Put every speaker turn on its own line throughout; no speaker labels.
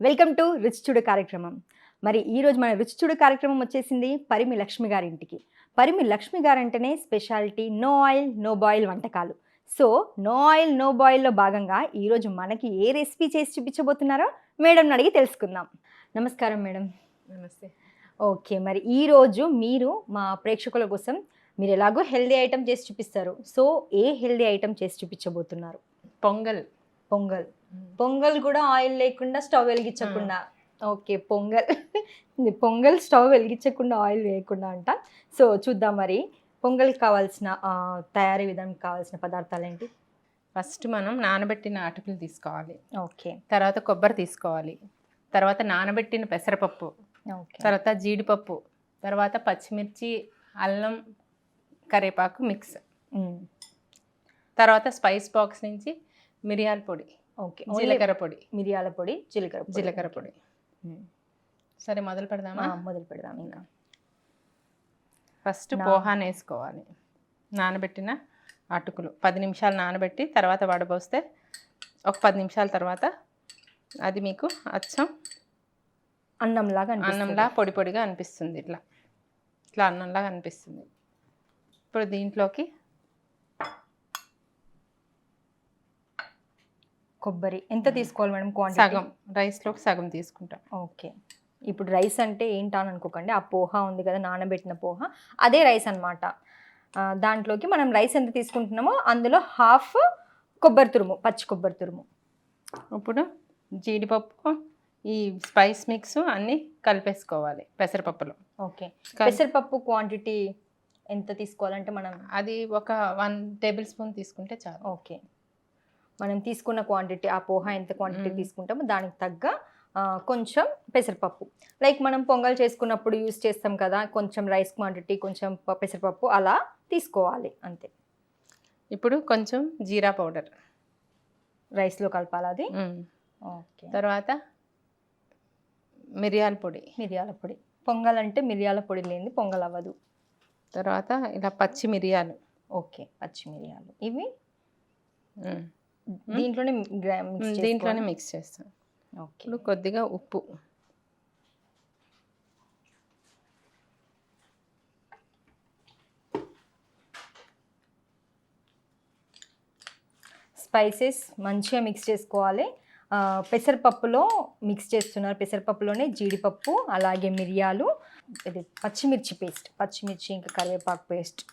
Welcome to రుచి చూడు కార్యక్రమం. మరి ఈరోజు మన రుచి చూడు కార్యక్రమం వచ్చేసింది పరిమి లక్ష్మి గారింటికి. పరిమి లక్ష్మి గారంటేనే speciality no oil no boil వంటకాలు. సో నో ఆయిల్ నో బాయిల్లో భాగంగా ఈరోజు మనకి ఏ రెసిపీ చేసి చూపించబోతున్నారో మేడంని అడిగి తెలుసుకుందాం. నమస్కారం మేడం.
నమస్తే.
ఓకే, మరి ఈరోజు మీరు మా ప్రేక్షకుల కోసం మీరు ఎలాగో హెల్దీ ఐటమ్ చేసి చూపిస్తారు. సో ఏ హెల్దీ ఐటమ్ చేసి చూపించబోతున్నారు?
పొంగల్.
పొంగల్. పొంగల్ కూడా ఆయిల్ లేకుండా స్టవ్ వెలిగించకుండా. ఓకే, పొంగల్ స్టవ్ వెలిగించకుండా ఆయిల్ వేయకుండా అంట. సో చూద్దాం మరి పొంగల్కి కావాల్సిన తయారీ విధానం కావాల్సిన పదార్థాలు ఏంటి?
ఫస్ట్ మనం నానబెట్టిన అటుకులు తీసుకోవాలి.
ఓకే.
తర్వాత కొబ్బరి తీసుకోవాలి. తర్వాత నానబెట్టిన పెసరపప్పు.
ఓకే.
తర్వాత జీడిపప్పు. తర్వాత పచ్చిమిర్చి, అల్లం, కరివేపాకు మిక్స్. తర్వాత స్పైస్ బాక్స్ నుంచి మిరియాల పొడి,
ఓకే,
జీలకర్ర పొడి,
మిరియాల పొడి, జీలకర్ర
పొడి. సరే మొదలు పెడదామా?
మొదలు పెడదాం. ఇంకా
ఫస్ట్ పోహాన్ని వేసుకోవాలి. నానబెట్టిన అటుకులు 10 నిమిషాలు నానబెట్టి తర్వాత వడబోస్తే ఒక 10 నిమిషాల తర్వాత అది మీకు అచ్చం అన్నంలా పొడి పొడిగా అనిపిస్తుంది. ఇట్లా అన్నంలాగా అనిపిస్తుంది. ఇప్పుడు దీంట్లోకి
కొబ్బరి ఎంత తీసుకోవాలి మేడం? క్వాంటిటీ
సగం, రైస్లోకి సగం తీసుకుంటాం.
ఓకే. ఇప్పుడు రైస్ అంటే ఏంటని అనుకోకండి, ఆ పోహా ఉంది కదా, నానబెట్టిన పోహా, అదే రైస్ అనమాట. దాంట్లోకి మనం రైస్ ఎంత తీసుకుంటున్నామో అందులో హాఫ్ కొబ్బరి తురుము, పచ్చి కొబ్బరి తురుము.
ఇప్పుడు జీడిపప్పు, ఈ స్పైస్ మిక్స్ అన్నీ కలిపేసుకోవాలి పెసరపప్పులో.
ఓకే. పెసరపప్పు క్వాంటిటీ ఎంత తీసుకోవాలంటే మనం
అది ఒక 1 టేబుల్ స్పూన్ తీసుకుంటే చాలు.
ఓకే. మనం తీసుకున్న క్వాంటిటీ, ఆ పోహా ఎంత క్వాంటిటీ తీసుకుంటామో దానికి తగ్గ కొంచెం పెసరపప్పు, లైక్ మనం పొంగల్ చేసుకున్నప్పుడు యూస్ చేస్తాం కదా, కొంచెం రైస్ క్వాంటిటీ, కొంచెం పెసరపప్పు అలా తీసుకోవాలి అంతే.
ఇప్పుడు కొంచెం జీరా పౌడర్
రైస్లో కలపాలి అది. ఓకే.
తర్వాత మిరియాల పొడి.
పొంగల్ అంటే మిరియాల పొడి లేనిది పొంగల్ అవ్వదు.
తర్వాత ఇలా పచ్చి మిరియాలు.
ఓకే, పచ్చి మిరియాలు ఇవి దీంట్లోనే
మిక్స్ చేస్తాం.
ఓకే.
ఇప్పుడు కొద్దిగా ఉప్పు,
స్పైసెస్ మంచిగా మిక్స్ చేసుకోవాలి. పెసరపప్పులో మిక్స్ చేస్తున్నారు, పెసరపప్పులోనే జీడిపప్పు, అలాగే మిరియాలు, ఇది పచ్చిమిర్చి పేస్ట్, పచ్చిమిర్చి ఇంకా కరివేపాకు పేస్ట్.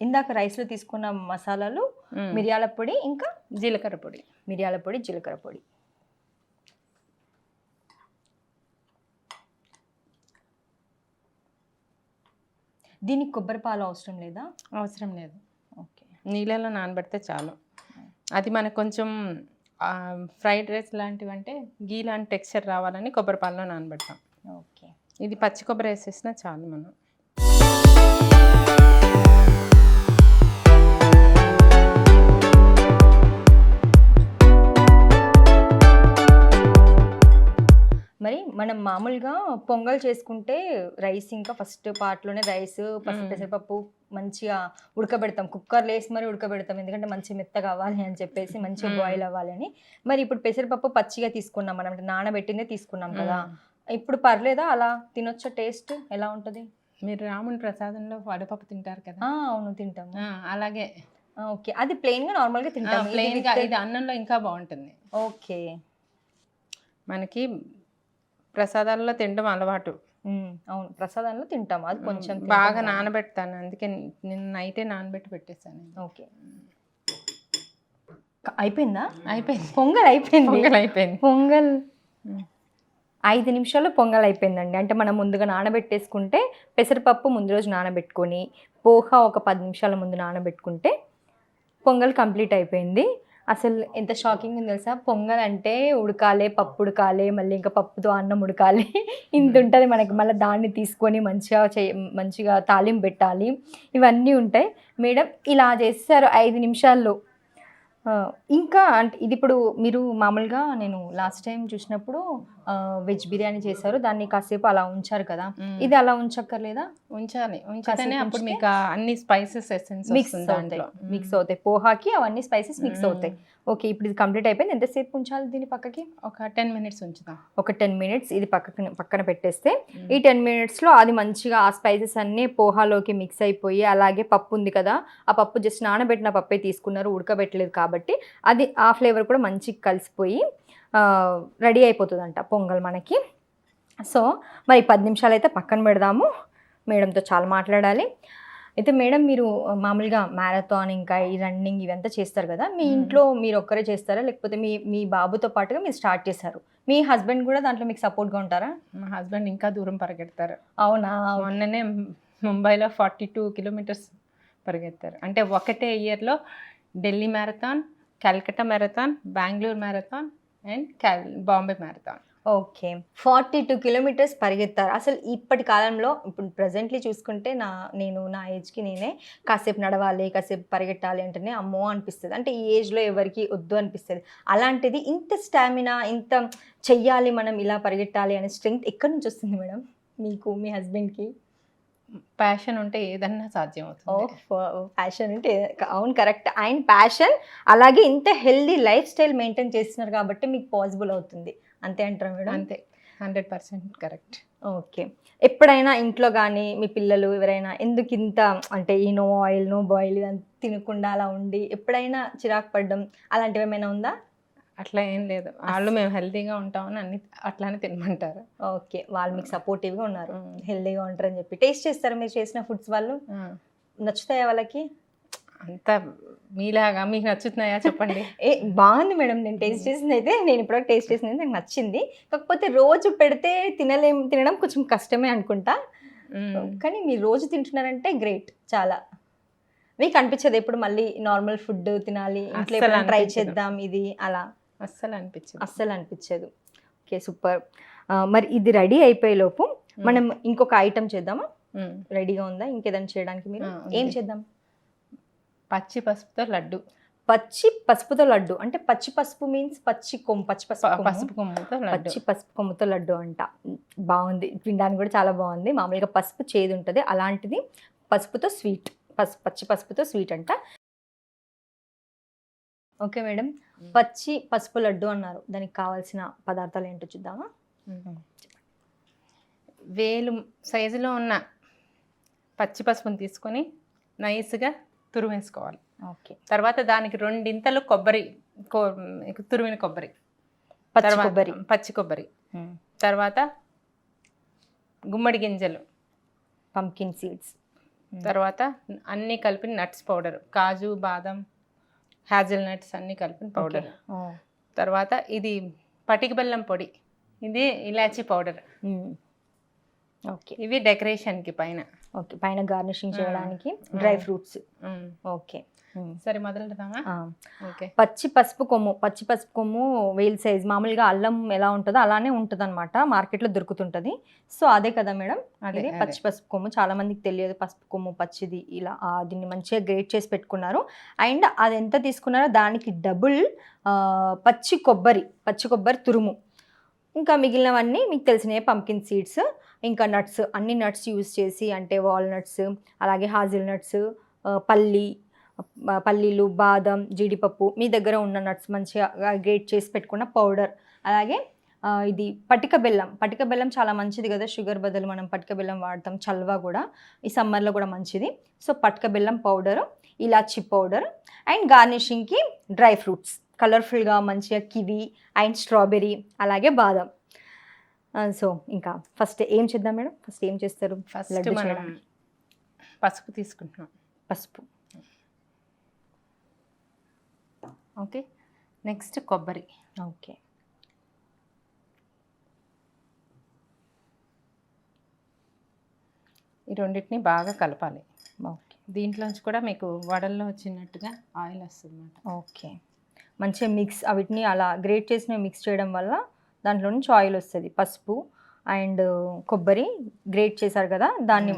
ఇందాక రైస్లో తీసుకున్న మసాలాలు, మిరియాల పొడి ఇంకా
జీలకర్ర పొడి.
మిరియాల పొడి, జీలకర్ర పొడి. దీనికి కొబ్బరి పాలు అవసరం లేదా?
అవసరం లేదు.
ఓకే.
నీళ్ళలో నానబెడితే చాలు. అది మనకు కొంచెం ఫ్రైడ్ రైస్ లాంటివి అంటే గీ లాంటి టెక్స్చర్ రావాలని కొబ్బరి పాలలో నానబెడతాం.
ఓకే.
ఇది పచ్చి కొబ్బరి వేసేసినా చాలు. మనం
మరి మనం మామూలుగా పొంగల్ చేసుకుంటే రైస్ ఇంకా ఫస్ట్ పార్ట్లోనే రైస్, పెసరపప్పు మంచిగా ఉడకబెడతాం, కుక్కర్లో వేసి మరి ఉడకబెడతాం, ఎందుకంటే మంచి మెత్తగా అవ్వాలి అని చెప్పేసి, మంచిగా బాయిల్ అవ్వాలని. మరి ఇప్పుడు పెసరపప్పు పచ్చిగా తీసుకున్నాం, మనం నానబెట్టిందే తీసుకున్నాం కదా, ఇప్పుడు పర్లేదా? అలా తినొచ్చా? టేస్ట్ ఎలా ఉంటుంది?
మీరు రాముని ప్రసాదంలో వడపప్పు తింటారు కదా?
అవును, తింటాము.
అలాగే.
ఓకే. అది ప్లెయిన్గా నార్మల్గా తింటాం.
ప్లెయిన్గా ఇది అన్నంలో ఇంకా బాగుంటుంది.
ఓకే.
మనకి ప్రసాదాల్లో తినడం అలవాటు.
అవును, ప్రసాదంలో తింటాం. అది కొంచెం
బాగా నానబెడతాను, అందుకే నేను నైటే నానబెట్టి పెట్టేస్తాను.
ఓకే. అయిపోయిందా?
అయిపోయింది.
పొంగల్ అయిపోయింది. పొంగల్ 5 నిమిషాల్లో పొంగల్ అయిపోయిందండి. అంటే మనం ముందుగా నానబెట్టేసుకుంటే, పెసరపప్పు ముందు రోజు నానబెట్టుకొని, పోహా ఒక 10 నిమిషాల ముందు నానబెట్టుకుంటే పొంగల్ కంప్లీట్ అయిపోయింది. అసలు ఎంత షాకింగ్ ఉంది తెలుసా? పొంగల్ అంటే ఉడకాలి, పప్పు ఉడకాలి, మళ్ళీ ఇంకా పప్పుతో అన్నం ఉడకాలి, ఇంత ఉంటుంది మనకి. మళ్ళీ దాన్ని తీసుకొని మంచిగా తాలింపు పెట్టాలి, ఇవన్నీ ఉంటాయి. మేడం ఇలా చేస్తారు 5 నిమిషాల్లో. ఇంకా అంటే ఇది ఇప్పుడు మీరు మామూలుగా నేను లాస్ట్ టైం చూసినప్పుడు వెజ్ బిర్యానీ చేశారు, దాన్ని కాసేపు అలా ఉంచారు కదా, ఇది అలా ఉంచక్కర్లేదా?
ఉంచాలి, ఉంచితేనే
కాసేపు
అప్పుడు
ఉంచితే
మీకు అన్ని స్పైసెస్ ఎసెన్స్
మిక్స్
వస్తుంది
అవుతాయి,
దాంట్లో.
మిక్స్ అవుతాయి, పోహాకి అవన్నీ స్పైసెస్ మిక్స్ అవుతాయి. ఓకే, ఇప్పుడు ఇది కంప్లీట్ అయిపోయింది. ఎంతసేపు ఉంచాలి దీన్ని పక్కకి?
ఒక 10 minutes ఉంచుదాం.
ఒక 10 minutes ఇది పక్కన పెట్టేస్తే ఈ 10 minutesలో అది మంచిగా ఆ స్పైసెస్ అన్నీ పోహాలోకి మిక్స్ అయిపోయి, అలాగే పప్పు ఉంది కదా, ఆ పప్పు జస్ట్ నానబెట్టిన పప్పే తీసుకున్నారు, ఉడకబెట్టలేదు కాబట్టి అది ఆ ఫ్లేవర్ కూడా మంచిగా కలిసిపోయి రెడీ అయిపోతుందంట పొంగల్ మనకి. సో మరి 10 నిమిషాలు అయితే పక్కన పెడదాము, మేడంతో చాలా మాట్లాడాలి. అయితే మేడం, మీరు మామూలుగా మ్యారథాన్ ఇంకా ఈ రన్నింగ్ ఇవంతా చేస్తారు కదా, మీ ఇంట్లో మీరు ఒక్కరే చేస్తారా, లేకపోతే మీ బాబుతో పాటుగా మీరు స్టార్ట్ చేశారు, మీ హస్బెండ్ కూడా దాంట్లో మీకు సపోర్ట్గా ఉంటారా?
మా హస్బెండ్ ఇంకా దూరం పరిగెడతారు.
అవునా?
మొన్ననే ముంబైలో 42 kilometers పరిగెత్తారు. అంటే ఒకటే ఇయర్లో Delhi marathon, Calcutta marathon, Bengaluru marathon and Bombay marathon.
Okay, 42 kilometers పరిగెత్తారు. అసలు ఇప్పటి కాలంలో ఇప్పుడు ప్రజెంట్లీ చూసుకుంటే నేను నా ఏజ్కి నేనే కాసేపు నడవాలి, కాసేపు పరిగెట్టాలి అంటేనే అమ్మో అనిపిస్తుంది. అంటే ఈ ఏజ్లో ఎవరికి వద్దు అనిపిస్తుంది. అలాంటిది ఇంత స్టామినా, ఇంత చెయ్యాలి మనం, ఇలా పరిగెట్టాలి అనే స్ట్రెంగ్త్ ఎక్కడి నుంచి వస్తుంది మేడం మీకు, మీ హస్బెండ్కి?
ప్యాషన్ ఉంటే ఏదన్నా సాధ్యం అవుతుంది.
ప్యాషన్ అంటే అవును, కరెక్ట్. ఆయన ప్యాషన్, అలాగే ఇంత హెల్దీ లైఫ్ స్టైల్ మెయింటైన్ చేస్తున్నారు కాబట్టి మీకు పాసిబుల్ అవుతుంది, అంతే అంటారా మేడం?
అంతే, 100% కరెక్ట్.
ఓకే, ఎప్పుడైనా ఇంట్లో కానీ మీ పిల్లలు ఎవరైనా ఎందుకు ఇంత అంటే ఈ నో ఆయిల్ నో బాయిల్ ఇదంతా తినకుండా అలా ఉండి ఎప్పుడైనా చిరాకు పడడం అలాంటివి ఏమైనా ఉందా?
అట్లా ఏం లేదు, వాళ్ళు మేము హెల్తీగా ఉంటామని అన్ని అట్లానే తినమంటారు.
ఓకే, వాళ్ళు మీకు సపోర్టివ్గా ఉన్నారు, హెల్తీగా ఉంటారని చెప్పి. టేస్ట్ చేస్తారా మీరు చేసిన ఫుడ్స్? వాళ్ళు నచ్చుతాయా వాళ్ళకి?
అంతా మీలాగా మీకు నచ్చుతున్నాయా చెప్పండి.
బాగుంది మేడం, నేను టేస్ట్ చేసింది అయితే, నేను ఇప్పుడు టేస్ట్ చేసింది అయితే నాకు నచ్చింది. కాకపోతే రోజు పెడితే తినడం కొంచెం కష్టమే అనుకుంటా, కానీ మీరు రోజు తింటున్నారంటే గ్రేట్ చాలా. మీకు అనిపించదు ఎప్పుడు మళ్ళీ నార్మల్ ఫుడ్ తినాలి, ఇంట్లో ట్రై చేద్దాం ఇది అలా?
అస్సలు
అనిపించదు. Okay, super. మరి ఇది రెడీ అయిపోయేలోపు మనం ఇంకొక ఐటమ్ చేద్దామా? రెడీగా ఉందా ఇంకేదైనా చేయడానికి? మీరు ఏం చేద్దాం?
పచ్చి పసుపుతో లడ్డు.
పచ్చి పసుపుతో లడ్డు అంటే పచ్చి పసుపు మీన్స్ పచ్చి
పసుపు కొమ్ముతో లడ్డు.
పచ్చి పసుపు కొమ్ముతో లడ్డు అంట. బాగుంది, తినడానికి కూడా చాలా బాగుంది. మామూలుగా పసుపు చేదు ఉంటుంది, అలాంటిది పసుపుతో స్వీట్, పచ్చి పసుపుతో స్వీట్ అంట. ఓకే మేడం, పచ్చి పసుపు లడ్డు అన్నారు, దానికి కావాల్సిన పదార్థాలు ఏంటో చూద్దామా?
వేలు సైజులో ఉన్న పచ్చి పసుపుని తీసుకొని నైస్గా తురిమేసుకోవాలి.
ఓకే,
తర్వాత దానికి 2 ఇంతలు తురిమిన కొబ్బరి, పచ్చి కొబ్బరి, తర్వాత గుమ్మడి గింజలు,
పంకిన్ సీడ్స్,
తర్వాత అన్నీ కలిపి నట్స్ పౌడర్, కాజు బాదం హ్యాజల్ నట్స్ అన్నీ కలిపిన పౌడర్, తర్వాత ఇది పటిక బెల్లం పొడి, ఇది ఇలాచీ పౌడర్. ఓకే, ఇవి డెకరేషన్కి పైన.
ఓకే, పైన గార్నిషింగ్ చేయడానికి డ్రై ఫ్రూట్స్. ఓకే,
సరే మొదలెడదామా? ఓకే,
పచ్చి పసుపు కొమ్ము వేల్ సైజ్, మామూలుగా అల్లం ఎలా ఉంటుందో అలానే ఉంటుంది అనమాట, మార్కెట్లో దొరుకుతుంటుంది. సో అదే కదా మేడం, అదే పచ్చి పసుపు కొమ్ము. చాలా మందికి తెలియదు పసుపు కొమ్ము పచ్చిది, ఇలా దీన్ని మంచిగా గ్రేట్ చేసి పెట్టుకున్నారు. అండ్ అది ఎంత తీసుకున్నారో దానికి డబుల్ పచ్చి కొబ్బరి తురుము, ఇంకా మిగిలినవన్నీ మీకు తెలిసినవి పంకిన్ సీడ్స్, ఇంకా నట్స్, అన్ని నట్స్ యూజ్ చేసి, అంటే వాల్నట్స్, అలాగే హాజిల్ నట్స్, పల్లీలు, బాదం, జీడిపప్పు, మీ దగ్గర ఉన్న నట్స్ మంచిగా గ్రేట్ చేసి పెట్టుకున్న పౌడర్, అలాగే ఇది పటిక బెల్లం చాలా మంచిది కదా, షుగర్ బదులు మనం పటిక బెల్లం వాడతాం, చల్వా కూడా ఈ సమ్మర్లో కూడా మంచిది. సో పటిక బెల్లం పౌడరు, ఇలాచి పౌడర్, అండ్ గార్నిషింగ్కి డ్రై ఫ్రూట్స్ కలర్ఫుల్గా మంచిగా కివి అండ్ స్ట్రాబెర్రీ, అలాగే బాదం. సో ఇంకా ఫస్ట్ ఏం చేద్దాం మేడం? ఫస్ట్ ఏం చేస్తారు?
ఫస్ట్ మనం పసుపు తీసుకుంటున్నాం.
పసుపు,
ఓకే. నెక్స్ట్ కొబ్బరి.
ఓకే,
ఈ రెండింటిని బాగా కలపాలి.
ఓకే,
దీంట్లోంచి కూడా మీకు వడల్లో వచ్చినట్టుగా ఆయిల్ వస్తుంది అన్నమాట.
ఓకే, మంచిగా మిక్స్, వీటిని అలా గ్రేట్ చేసిన మిక్స్ చేయడం వల్ల దాంట్లో నుంచి ఆయిల్ వస్తుంది. పసుపు అండ్ కొబ్బరి గ్రేట్ చేశారు కదా, దాన్ని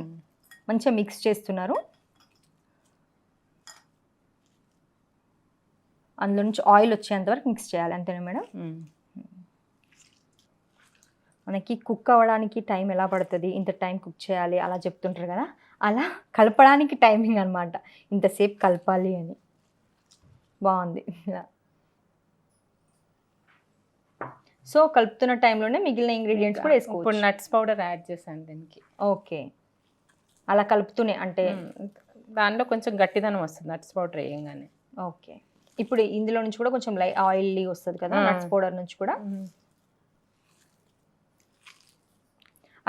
మంచిగా మిక్స్ చేస్తున్నారు. అందులో నుంచి ఆయిల్ వచ్చేంత వరకు మిక్స్ చేయాలి, అంతేనా మేడం? మనకి కుక్ అవ్వడానికి టైం ఎలా పడుతుంది, ఇంత టైం కుక్ చేయాలి అలా చెప్తుంటారు కదా, అలా కలపడానికి టైమింగ్ అనమాట, ఇంతసేపు కలపాలి అని. బాగుంది ఇలా. సో కలుపుతున్న టైంలోనే మిగిలిన ఇంగ్రీడియంట్స్ కూడా
ఇప్పుడు
వేసుకోవచ్చు.
నట్స్ పౌడర్ యాడ్ చేశాను దీనికి.
ఓకే, అలా కలుపుతూనే అంటే
దానిలో కొంచెం గట్టిదనం వస్తుంది నట్స్ పౌడర్ వేయంగానే.
ఓకే. ఇప్పుడు ఇందులో నుంచి కూడా కొంచెం ఆయిల్లీ వస్తుంది కదా నట్స్ పౌడర్ నుంచి కూడా.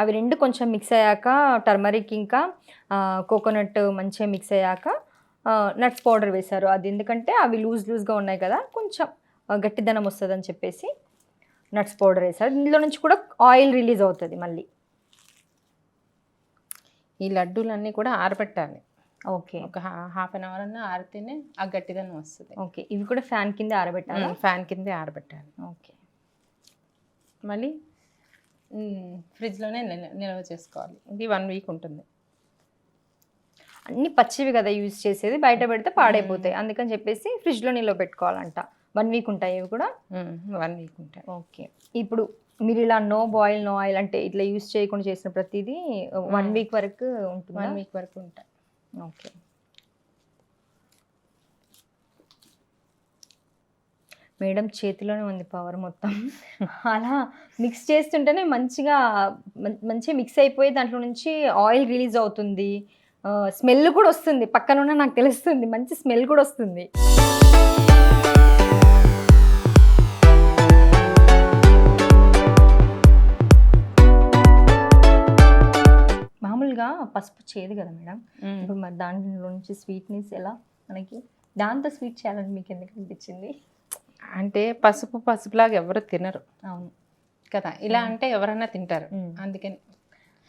అవి రెండు కొంచెం మిక్స్ అయ్యాక టర్మరిక్ ఇంకా కోకోనట్ మంచిగా మిక్స్ అయ్యాక నట్స్ పౌడర్ వేశారు. అది ఎందుకంటే అవి లూజ్గా ఉన్నాయి కదా, కొంచెం గట్టిదనం వస్తుంది అని చెప్పేసి నట్స్ పౌడర్ వేశారు. ఇందులో నుంచి కూడా ఆయిల్ రిలీజ్ అవుతుంది మళ్ళీ.
ఈ లడ్డూలన్నీ కూడా ఆరబెట్టాలి.
ఓకే,
ఒక హాఫ్ అన్ అవర్ అన్నా ఆరితేనే ఆ గట్టిదనం వస్తుంది.
ఓకే. ఇవి కూడా ఫ్యాన్ కింద ఆరబెట్టాలి.
ఫ్యాన్ కిందే ఆరబెట్టాలి.
ఓకే.
మళ్ళీ ఫ్రిడ్జ్లోనే నిల్వ చేసుకోవాలి. ఇది 1 వీక్ ఉంటుంది.
అన్ని పచ్చివి కదా యూజ్ చేసేది, బయట పెడితే పాడైపోతాయి, అందుకని చెప్పేసి ఫ్రిడ్జ్లో నిల్వ పెట్టుకోవాలంట. 1 వీక్ ఉంటాయి ఇవి కూడా.
1 వీక్ ఉంటాయి.
ఓకే. ఇప్పుడు మీరు ఇలా నో బాయిల్ నో ఆయిల్ అంటే ఇట్లా యూజ్ చేయకుండా చేసిన ప్రతిదీ 1 వీక్ వరకు ఉంటుంది.
1 వీక్ వరకు ఉంటాయి.
ఓకే. మేడం చేతిలోనే ఉంది పవర్ మొత్తం. అలా మిక్స్ చేస్తుంటేనే మంచిగా మిక్స్ అయిపోయి దాంట్లో నుంచి ఆయిల్ రిలీజ్ అవుతుంది, స్మెల్ కూడా వస్తుంది. పక్కన ఉన్న నాకు తెలుస్తుంది, మంచి స్మెల్ కూడా వస్తుంది. మామూలుగా పసుపు చేదు కదా మేడం, ఇప్పుడు మరి దాంట్లో నుంచి స్వీట్నెస్ ఎలా మనకి, దాంతో స్వీట్ చేయాలని మీకు ఎందుకు అనిపించింది?
అంటే పసుపులాగా ఎవరు తినరు.
అవును
కదా, ఇలా అంటే ఎవరన్నా తింటారు.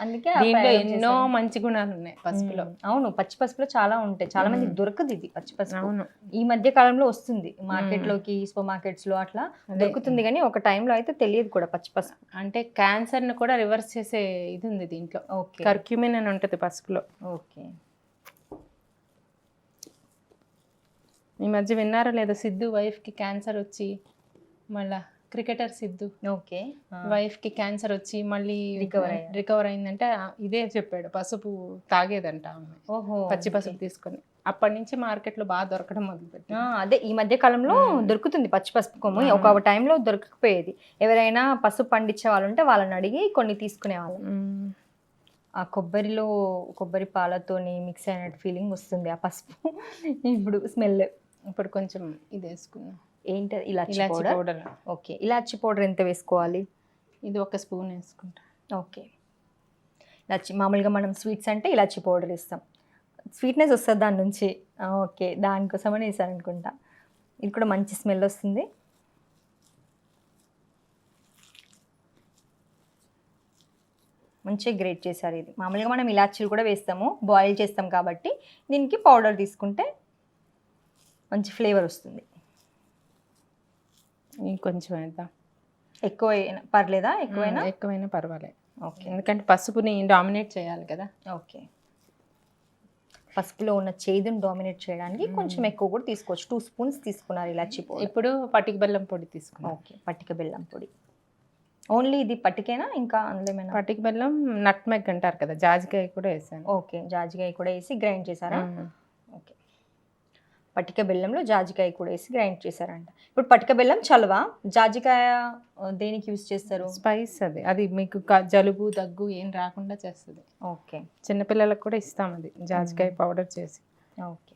అందుకే
దీంట్లో
ఎన్నో మంచి గుణాలు ఉన్నాయి పసుపులో.
అవును, పచ్చి పసుపులో చాలా ఉంటాయి. చాలా మందికి దొరకదు ఇది పచ్చి పసుపు.
అవును,
ఈ మధ్య కాలంలో వస్తుంది మార్కెట్లోకి, సూపర్ మార్కెట్స్ లో అట్లా దొరుకుతుంది, కానీ ఒక టైంలో అయితే తెలియదు కూడా పచ్చి పసుపు.
అంటే క్యాన్సర్ ని కూడా రివర్స్ చేసే ఇది ఉంది దీంట్లో.
ఓకే,
కర్క్యూమిన్ అని ఉంటుంది పసుపులో.
ఓకే.
ఈ మధ్య విన్నారో లేదో, సిద్ధు వైఫ్ కి క్యాన్సర్ వచ్చి మళ్ళా, క్రికెటర్ సిద్ధు
ఓకే
వైఫ్ కి క్యాన్సర్ వచ్చి మళ్ళీ రికవర్ అయిందంటే ఇదే చెప్పాడు, పసుపు తాగేదంట ఆమె.
ఓహో,
పచ్చి పసుపు తీసుకొని. అప్పటి నుంచి మార్కెట్ లో బాగా దొరకడం మొదలుపెట్టి.
అదే ఈ మధ్య కాలంలో దొరుకుతుంది పచ్చి పసుపు కొమ్ము. ఒక టైంలో దొరకకపోయేది. ఎవరైనా పసుపు పండించే వాళ్ళు ఉంటే వాళ్ళని అడిగి కొన్ని తీసుకునే వాళ్ళం. ఆ కొబ్బరి పాలతోని మిక్స్ అయినట్టు ఫీలింగ్ వస్తుంది ఆ పసుపు. ఇప్పుడు స్మెల్.
ఇప్పుడు కొంచెం ఇది వేసుకున్నాం.
ఏంటి? ఇలాచి
పౌడర్.
ఓకే, ఇలాచి పౌడర్ ఎంత వేసుకోవాలి?
ఇది 1 స్పూన్ వేసుకుంటా.
ఓకే. ఇలాచి మామూలుగా మనం స్వీట్స్ అంటే ఇలాచి పౌడర్ ఇస్తాం, స్వీట్నెస్ వస్తుంది దాని నుంచి. ఓకే, దానికోసమని వేసాను అనుకుంటా. ఇది కూడా మంచి స్మెల్ వస్తుంది. మంచిగా గ్రేట్ చేశారు. ఇది మామూలుగా మనం ఇలాచీలు కూడా వేస్తాము, బాయిల్ చేస్తాం కాబట్టి దీనికి పౌడర్ తీసుకుంటే మంచి ఫ్లేవర్ వస్తుంది.
ఇంకొంచెం వేద్దాం.
ఎక్కువ పర్లేదా?
ఎక్కువైనా పర్వాలేదు.
ఓకే,
ఎందుకంటే పసుపుని డామినేట్ చేయాలి కదా.
ఓకే. పసుపులో ఉన్న చేదుని డామినేట్ చేయడానికి కొంచెం ఎక్కువ కూడా తీసుకోవచ్చు. 2 స్పూన్స్ తీసుకున్నారు ఇలాచి పౌడర్.
ఇప్పుడు పటిక బెల్లం పొడి తీసుకున్నాం.
ఓకే, పటిక బెల్లం పొడి. ఓన్లీ ఇది పటికేనా, ఇంకా అందులో ఏమైనా?
పటిక బెల్లం, నట్మెగ్ అంటారు కదా, జాజికాయ కూడా వేసాను.
ఓకే, జాజికాయ కూడా వేసి గ్రైండ్ చేశారా? ఓకే, పటిక బెల్లంలో జాజికాయ కూడా వేసి గ్రైండ్ చేశారంట. ఇప్పుడు పటిక బెల్లం చలవా, జాజికాయ దేనికి యూజ్ చేస్తారు?
స్పైస్. అది మీకు జలుబు దగ్గు ఏం రాకుండా చేస్తుంది.
ఓకే,
చిన్నపిల్లలకు కూడా ఇస్తాం అది, జాజికాయ పౌడర్ చేసి.
ఓకే.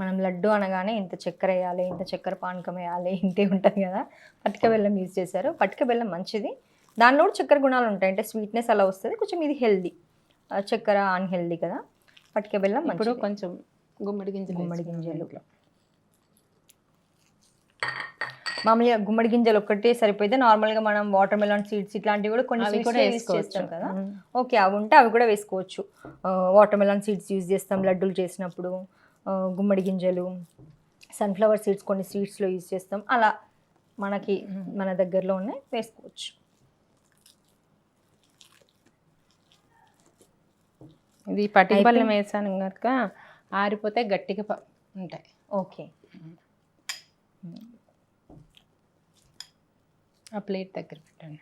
మనం లడ్డు అనగానే ఇంత చక్కెర వేయాలి, ఇంత చక్కెర పానకం వేయాలి, ఇంతే ఉంటుంది కదా. పటిక బెల్లం యూజ్ చేశారు. పటిక బెల్లం మంచిది, దానిలో కూడా చక్కెర గుణాలు ఉంటాయి, అంటే స్వీట్నెస్ అలా వస్తుంది. కొంచెం ఇది హెల్దీ, చక్కెర అన్హెల్దీ కదా. పటిక బెల్లం
ఇప్పుడు కొంచెం గుమ్మడి గింజలు.
మామూలుగా గుమ్మడి గింజలు ఒక్కటే సరిపోతే, నార్మల్గా మనం వాటర్ మెలాన్ సీడ్స్ ఇట్లాంటివి కూడా కొన్ని వేసుకోవచ్చు కదా. ఓకే, అవి ఉంటే అవి కూడా వేసుకోవచ్చు. వాటర్ మెలాన్ సీడ్స్ యూజ్ చేస్తాం లడ్డూలు చేసినప్పుడు, గుమ్మడి గింజలు, సన్ఫ్లవర్ సీడ్స్ కొన్ని స్వీట్స్లో యూజ్ చేస్తాం. అలా మనకి మన దగ్గరలో ఉన్నాయి వేసుకోవచ్చు.
ఇది పటిక బెల్లం వేసాను కనుక ఆరిపోతే గట్టిగా ఉంటాయి.
ఓకే,
ఆ ప్లేట్ దగ్గర పెట్టండి.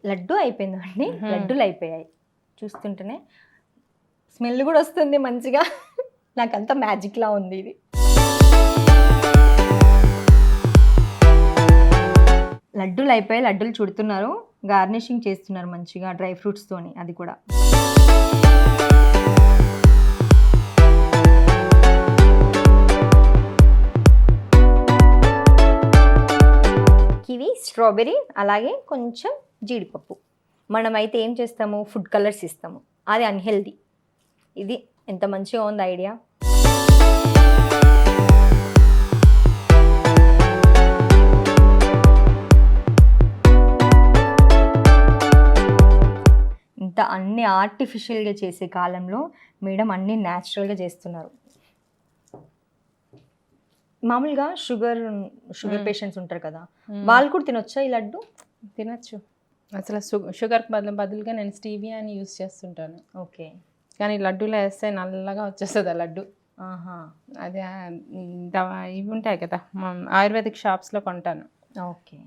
లడ్డు అయిపోయిందండి. లడ్డూలు అయిపోయాయి. చూస్తుంటేనే స్మెల్ కూడా వస్తుంది మంచిగా. నాకంతా మ్యాజిక్లా ఉంది ఇది. లడ్డూలు అయిపోయాయి. లడ్డూలు చుడుతున్నారు, గార్నిషింగ్ చేస్తున్నారు మంచిగా డ్రై ఫ్రూట్స్తోని. అది కూడా కివి, స్ట్రాబెర్రీ, అలాగే కొంచెం జీడిపప్పు. మనమైతే ఏం చేస్తాము, ఫుడ్ కలర్స్ ఇస్తాము, అది అన్హెల్దీ. ఇది ఎంత మంచిగా ఉంది ఐడియా. ఇంత అన్ని ఆర్టిఫిషియల్గా చేసే కాలంలో మేడం అన్నీ న్యాచురల్గా చేస్తున్నారు. మామూలుగా షుగర్ పేషెంట్స్ ఉంటారు కదా, వాళ్ళు కూడా తినొచ్చా ఈ లడ్డు?
తినచ్చు. అసలు షుగర్ బదులుగా నేను స్టీవియాని యూస్ చేస్తుంటాను.
ఓకే.
కానీ లడ్డూలో వేస్తే నల్లగా వచ్చేస్తుంది ఆ లడ్డు. అది ఇవి ఉంటాయి కదా, ఆయుర్వేదిక్ షాప్స్లో కొంటాను.
ఓకే.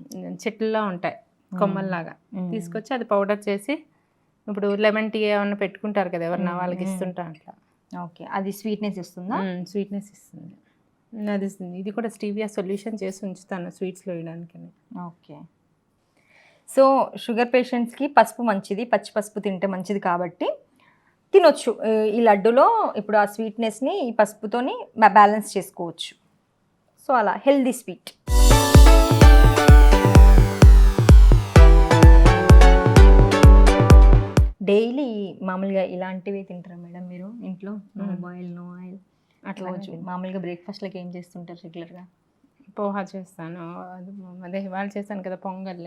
చెట్లలో ఉంటాయి కొమ్మల్లాగా, తీసుకొచ్చి అది పౌడర్ చేసి, ఇప్పుడు లెమన్ టీ ఏమన్నా పెట్టుకుంటారు కదా ఎవరన్నా, వాళ్ళకి ఇస్తుంటాను అట్లా.
ఓకే. అది స్వీట్నెస్ ఇస్తుందా?
స్వీట్నెస్ ఇస్తుంది. అది ఇది కూడా స్టీవియా సొల్యూషన్ చేసి ఉంచుతాను స్వీట్స్లో వేయడానికి.
ఓకే. సో షుగర్ పేషెంట్స్కి పసుపు మంచిది, పచ్చి పసుపు తింటే మంచిది కాబట్టి తినొచ్చు ఈ లడ్డులో. ఇప్పుడు ఆ స్వీట్నెస్ని ఈ పసుపుతోని బ్యాలెన్స్ చేసుకోవచ్చు. సో అలా హెల్దీ స్వీట్. డైలీ మామూలుగా ఇలాంటివి తింటారా మేడం మీరు ఇంట్లో? నో బాయిల్, నో ఆయిల్ అట్లా. మామూలుగా బ్రేక్ఫాస్ట్లకి ఏం చేస్తుంటారు రెగ్యులర్గా?
పోహా చేస్తాను, అదే ఇవాళ చేస్తాను కదా పొంగల్.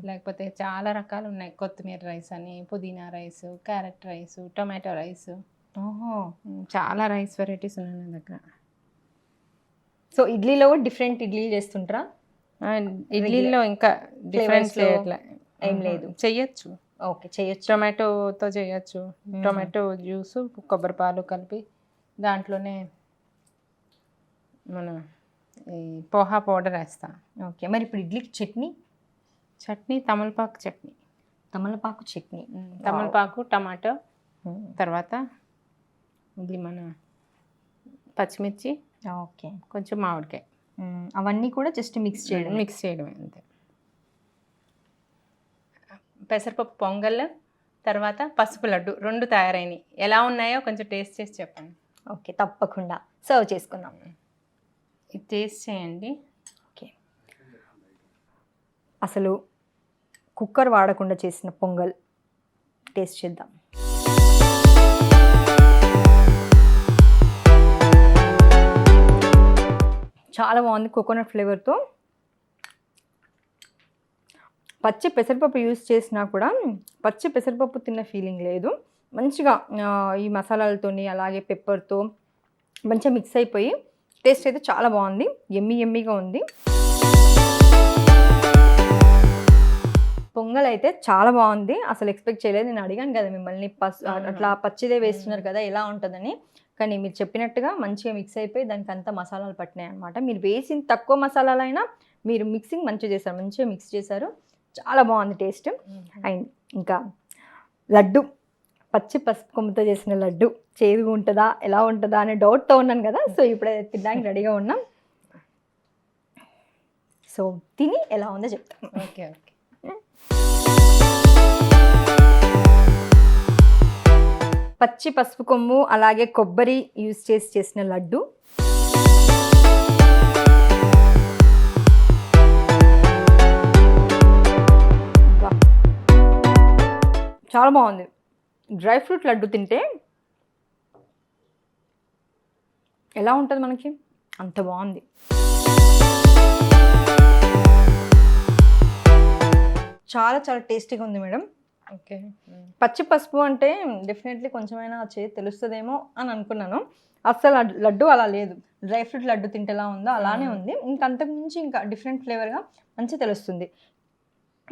లేకపోతే చాలా రకాలు ఉన్నాయి, కొత్తిమీర రైస్ అని, పుదీనా rice, carrot rice, tomato rice.
ఓహో,
చాలా రైస్ వెరైటీస్ ఉన్నాయి నా దగ్గర.
సో ఇడ్లీలో కూడా డిఫరెంట్ ఇడ్లీ చేస్తుంటారా?
ఇడ్లీలో ఇంకా డిఫరెన్స్
ఏం లేదు,
చెయ్యొచ్చు.
ఓకే, చేయొచ్చు.
టొమాటోతో చేయొచ్చు. టొమాటో జ్యూసు, కొబ్బరి పాలు కలిపి దాంట్లోనే మనం ఈ పోహా పౌడర్ వేస్తా.
ఓకే. మరి ఇప్పుడు ఇడ్లీకి చట్నీ
తమలపాకు చట్నీ. తమలపాకు, టమాటో, తర్వాత ఇది మన పచ్చిమిర్చి,
ఓకే,
కొంచెం మామిడికాయ,
అవన్నీ కూడా జస్ట్ మిక్స్
చేయడమే అంతే. పెసరపప్పు పొంగల్, తర్వాత పసుపు లడ్డు 2 తయారైనవి. ఎలా ఉన్నాయో కొంచెం టేస్ట్ చేసి చెప్పండి.
ఓకే, తప్పకుండా సర్వ్ చేసుకుందాం.
ఇది టేస్ట్ చేయండి.
ఓకే. అసలు కుక్కర్ వాడకుండా చేసిన పొంగల్ టేస్ట్ చేద్దాం. చాలా బాగుంది, కోకోనట్ ఫ్లేవర్తో. పచ్చి పెసరపప్పు యూస్ చేసినా కూడా పచ్చి పెసరపప్పు తిన్న ఫీలింగ్ లేదు. మంచిగా ఈ మసాలాలతోని అలాగే పెప్పర్తో మంచిగా మిక్స్ అయిపోయి టేస్ట్ అయితే చాలా బాగుంది, ఎమ్మీగా ఉంది. పొంగల్ అయితే చాలా బాగుంది, అసలు ఎక్స్పెక్ట్ చేయలేదు. నేను అడిగాను కదా మిమ్మల్ని, అట్లా పచ్చిదే వేస్తున్నారు కదా ఎలా ఉంటుందని, కానీ మీరు చెప్పినట్టుగా మంచిగా మిక్స్ అయిపోయి దానికి అంతా మసాలాలు పట్టినాయి అనమాట. మీరు వేసిన తక్కువ మసాలాలైనా మీరు మిక్సింగ్ మంచిగా మిక్స్ చేశారు, చాలా బాగుంది టేస్ట్. అండ్ ఇంకా లడ్డు, పచ్చి పసుపు కొమ్ముతో చేసిన లడ్డు చేదుగా ఉంటుందా ఎలా ఉంటుందా అనే డౌట్తో ఉన్నాను కదా. సో ఇప్పుడే తినడానికి రెడీగా ఉన్నాం. సో తిని ఎలా ఉందో చెప్తాను.
ఓకే.
పచ్చి పసుపు కొమ్ము అలాగే కొబ్బరి యూజ్ చేసిన లడ్డు. చాలా బాగుంది. డ్రై ఫ్రూట్ లడ్డు తింటే ఎలా ఉంటుంది మనకి, అంత బాగుంది. చాలా టేస్టీగా ఉంది మేడం.
ఓకే.
పచ్చి పసుపు అంటే డెఫినెట్లీ కొంచెమైనా తెలుస్తుందేమో అని అనుకున్నాను. అస్సలు లడ్డు అలా లేదు. డ్రై ఫ్రూట్ లడ్డు తింటే ఎలా ఉందో అలానే ఉంది. ఇంకా అంతకుమించి ఇంకా డిఫరెంట్ ఫ్లేవర్గా మంచిగా తెలుస్తుంది.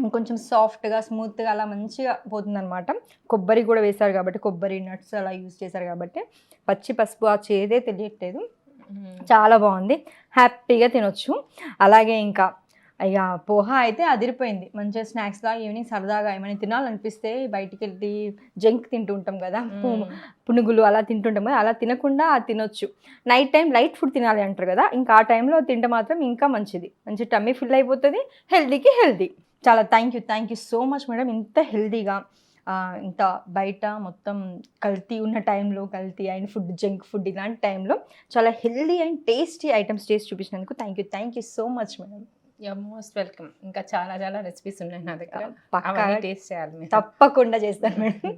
ఇంకొంచెం సాఫ్ట్గా స్మూత్గా అలా మంచిగా పోతుంది అనమాట. కొబ్బరి కూడా వేశారు కాబట్టి, కొబ్బరి నట్స్ అలా యూజ్ చేశారు కాబట్టి పచ్చి పసుపు ఆ చేదే తెలియట్లేదు. చాలా బాగుంది, హ్యాపీగా తినొచ్చు. అలాగే ఇంకా అయ్యా పోహా అయితే అదిరిపోయింది. మంచిగా స్నాక్స్ లాగా ఈవినింగ్ సరదాగా ఏమైనా తినాలనిపిస్తే బయటికి వెళ్ళి జంక్ తింటూ ఉంటాం కదా, పునుగులు అలా తింటుంటాం కదా, అలా తినకుండా అది తినొచ్చు. నైట్ టైం లైట్ ఫుడ్ తినాలి అంటారు కదా, ఇంకా ఆ టైంలో తింటే మాత్రం ఇంకా మంచిది. మంచి టమ్మీ ఫిల్ అయిపోతుంది, హెల్తీకి హెల్తీ. చాలా thank you so much madam. ఇంత హెల్తీగా ఇంత బయట మొత్తం కల్తీ ఉన్న టైంలో, కల్తీ అయిన ఫుడ్, జంక్ ఫుడ్ ఇలాంటి టైంలో చాలా హెల్తీ అండ్ టేస్టీ ఐటమ్స్ చేసి చూపించినందుకు thank you so much madam.
Your most welcome. ఇంకా చాలా చాలా రెసిపీస్ ఉన్నాయి నా దగ్గర,
పక్కా
అవన్నీ టేస్ట్ చేయాలి మీరు.
తప్పకుండా చేస్తాను మేడం.